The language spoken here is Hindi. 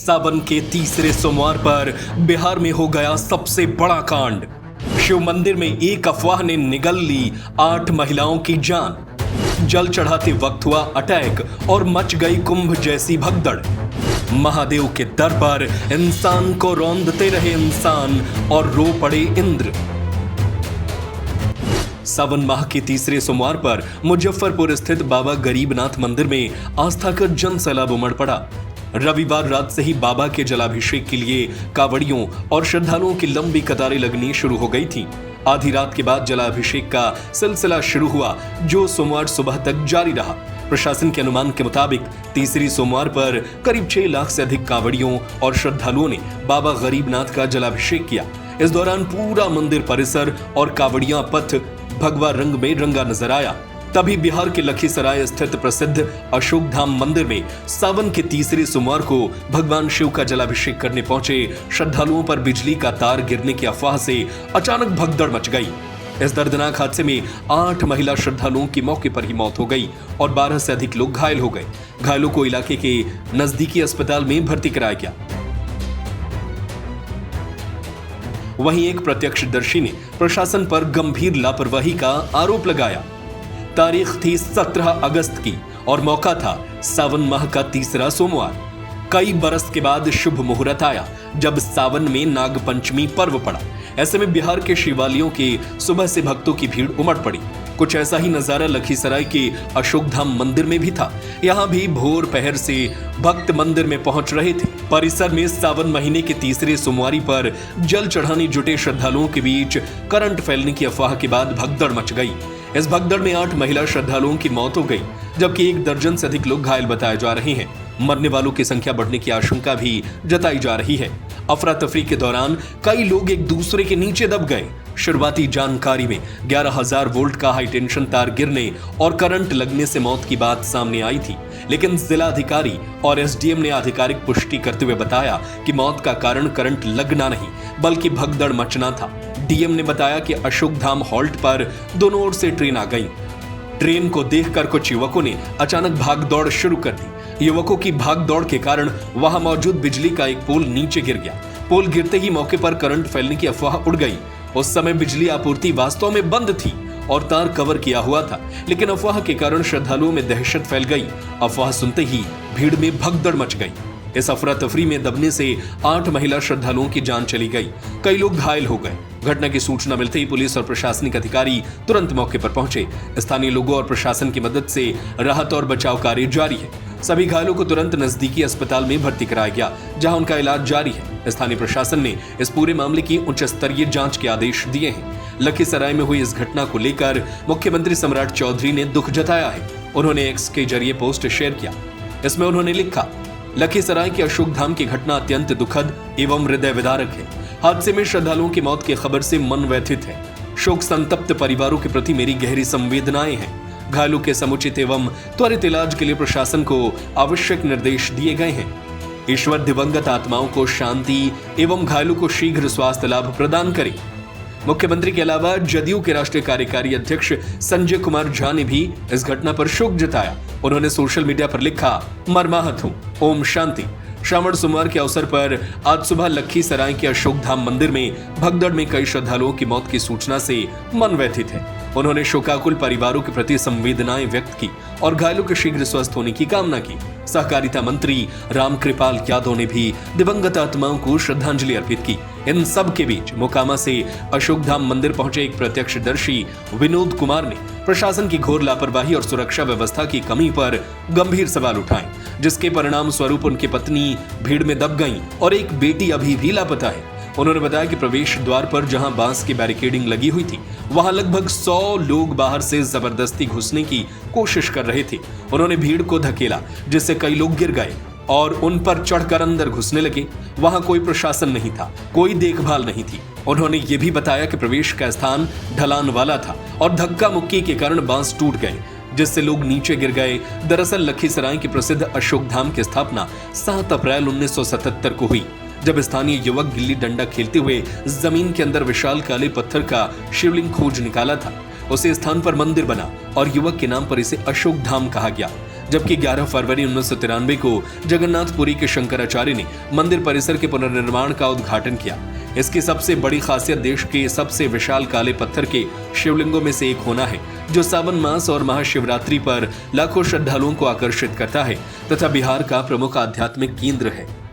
सावन के तीसरे सोमवार पर बिहार में हो गया सबसे बड़ा कांड। शिव मंदिर में एक अफवाह ने निगल ली 8 महिलाओं की जान। जल चढ़ाते वक्त हुआ अटैक और मच गई कुंभ जैसी भगदड़। महादेव के दर पर इंसान को रौंदते रहे इंसान और रो पड़े इंद्र। सावन माह के तीसरे सोमवार पर मुजफ्फरपुर स्थित बाबा गरीबनाथ मंदिर में आस्था का जन सैलाब उमड़ पड़ा। रविवार रात से ही बाबा के जलाभिषेक के लिए कावड़ियों और श्रद्धालुओं की लंबी कतारें लगनी शुरू हो गई थी। आधी रात के बाद जलाभिषेक का सिलसिला शुरू हुआ, जो सोमवार सुबह तक जारी रहा। प्रशासन के अनुमान के मुताबिक तीसरी सोमवार पर करीब 6 लाख से अधिक कावड़ियों और श्रद्धालुओं ने बाबा गरीबनाथ का जलाभिषेक किया। इस दौरान पूरा मंदिर परिसर और कावड़ियां पथ भगवा रंग में रंगा नजर आया। तभी बिहार के लखीसराय स्थित प्रसिद्ध अशोक धाम मंदिर में सावन के तीसरे सोमवार को भगवान शिव का जलाभिषेक करने पहुंचे श्रद्धालुओं पर बिजली का तार गिरने की अफवाह से अचानक भगदड़ मच गई। इस दर्दनाक हादसे में 8 महिला श्रद्धालुओं की मौके पर ही मौत हो गई और 12 से अधिक लोग घायल हो गए। घायलों को इलाके के नजदीकी अस्पताल में भर्ती कराया गया। वहीं एक प्रत्यक्षदर्शी ने प्रशासन पर गंभीर लापरवाही का आरोप लगाया। तारीख थी 17 अगस्त की और मौका था सावन माह का तीसरा सोमवार। कई बरस के बाद शुभ मुहूर्त आया जब सावन में नाग पंचमी पर्व पड़ा। ऐसे में बिहार के शिवालयों के सुबह से भक्तों की भीड़ उमड़ पड़ी। कुछ ऐसा ही नजारा लखीसराय के अशोक धाम मंदिर में भी था। यहाँ भी भोर पहर से भक्त मंदिर में पहुंच रहे थे। परिसर में सावन महीने के तीसरे सोमवारी पर जल चढ़ाने जुटे श्रद्धालुओं के बीच करंट फैलने की अफवाह के बाद भगदड़ मच गई। इस भगदड़ में 8 महिला श्रद्धालुओं की मौत हो गई, जबकि 1 दर्जन से अधिक लोग घायल बताए जा रहे हैं। मरने वालों की संख्या बढ़ने की आशंका भी जताई जा रही है। अफरा तफरी के दौरान कई लोग एक दूसरे के नीचे दब गए। शुरुआती जानकारी में 11,000 वोल्ट का हाई टेंशन तार गिरने और करंट लगने से मौत की बात सामने आई थी, लेकिन जिलाधिकारी और एसडीएम ने आधिकारिक पुष्टि करते हुए बताया कि मौत का कारण करंट लगना नहीं बल्कि भगदड़ मचना था। डीएम ने बताया कि अशोक धाम हॉल्ट पर दोनों ओर से ट्रेन आ गई। ट्रेन को देखकर कुछ युवकों ने अचानक भागदौड़ शुरू कर दी। युवकों की भागदौड़ के कारण वहां मौजूद बिजली का एक पोल नीचे गिर गया। पोल गिरते ही मौके पर करंट फैलने की अफवाह उड़ गई। उस समय बिजली आपूर्ति वास्तव में बंद थी और तार कवर किया हुआ था, लेकिन अफवाह के कारण श्रद्धालुओं में दहशत फैल गई। अफवाह सुनते ही भीड़ में भगदड़ मच गई। इस अफरा तफरी में दबने से 8 महिला श्रद्धालुओं की जान चली गई। कई लोग घायल हो गए। घटना की सूचना मिलते ही पुलिस और प्रशासनिक अधिकारी तुरंत मौके पर पहुंचे। स्थानीय लोगों और प्रशासन की मदद से राहत और बचाव कार्य जारी है। सभी घायलों को तुरंत नजदीकी अस्पताल में भर्ती कराया गया, जहां उनका इलाज जारी है। स्थानीय प्रशासन ने इस पूरे मामले की उच्च स्तरीय जांच के आदेश दिए हैं। लखीसराय में हुई इस घटना को लेकर मुख्यमंत्री सम्राट चौधरी ने दुख जताया है। उन्होंने एक्स के जरिए पोस्ट शेयर किया। इसमें उन्होंने लिखा, लखीसराय के अशोक धाम की घटना अत्यंत दुखद एवं हृदय विदारक है। हादसे में श्रद्धालुओं की मौत की खबर से मन व्यथित है। शोक संतप्त परिवारों के प्रति मेरी गहरी संवेदनाएं हैं। घायलों के समुचित एवं त्वरित इलाज के लिए प्रशासन को आवश्यक निर्देश दिए गए हैं। ईश्वर दिवंगत आत्माओं को शांति एवं घायलों को शीघ्र स्वास्थ्य लाभ प्रदान करे। मुख्यमंत्री के अलावा जदयू के राष्ट्रीय कार्यकारी अध्यक्ष संजय कुमार झा ने भी इस घटना पर शोक जताया। उन्होंने सोशल मीडिया पर लिखा, मर्माहत हूं, ओम शांति। श्रावण सोमवार के अवसर पर आज सुबह लखीसराय के अशोक धाम मंदिर में भगदड़ में कई श्रद्धालुओं की मौत की सूचना से मन व्यथित है। उन्होंने शोकाकुल परिवारों के प्रति संवेदनाएं व्यक्त की और घायलों के शीघ्र स्वस्थ होने की कामना की। सहकारिता मंत्री रामकृपाल यादव ने भी दिवंगत आत्माओं को श्रद्धांजलि अर्पित की। इन सब के बीच मोकामा से अशोक धाम मंदिर पहुंचे एक प्रत्यक्षदर्शी विनोद कुमार ने प्रशासन की घोर लापरवाही और सुरक्षा व्यवस्था की कमी पर गंभीर सवाल उठाए, जिसके परिणाम स्वरूप उनकी पत्नी भीड़ में दब गईं और एक बेटी अभी भी लापता है। उन्होंने बताया कि प्रवेश द्वार पर जहां बांस की बैरिकेडिंग लगी हुई थी, वहां लगभग 100 लोग बाहर से जबरदस्ती घुसने की कोशिश कर रहे थे। उन्होंने भीड़ को धकेला, जिससे कई लोग गिर गए और उन पर चढ़कर अंदर घुसने लगे। वहां कोई प्रशासन नहीं था, कोई देखभाल नहीं थी। उन्होंने ये भी बताया कि प्रवेश का स्थान ढलान वाला था और धक्का मुक्की के कारण बांस टूट गए, जिससे लोग नीचे गिर गए। दरअसल लखीसराय की प्रसिद्ध अशोक धाम की स्थापना 7 अप्रैल 1977 को हुई, जब स्थानीय युवक गिल्ली डंडा खेलते हुए जमीन के अंदर विशाल काले पत्थर का शिवलिंग खोज निकाला था। उसी स्थान पर मंदिर बना और युवक के नाम पर इसे अशोक धाम कहा गया। जबकि 11 फरवरी 1993 को जगन्नाथपुरी के शंकराचार्य ने मंदिर परिसर के पुनर्निर्माण का उद्घाटन किया। इसकी सबसे बड़ी खासियत देश के सबसे विशाल काले पत्थर के शिवलिंगों में से एक होना है, जो सावन मास और महाशिवरात्रि पर लाखों श्रद्धालुओं को आकर्षित करता है तथा बिहार का प्रमुख आध्यात्मिक केंद्र है।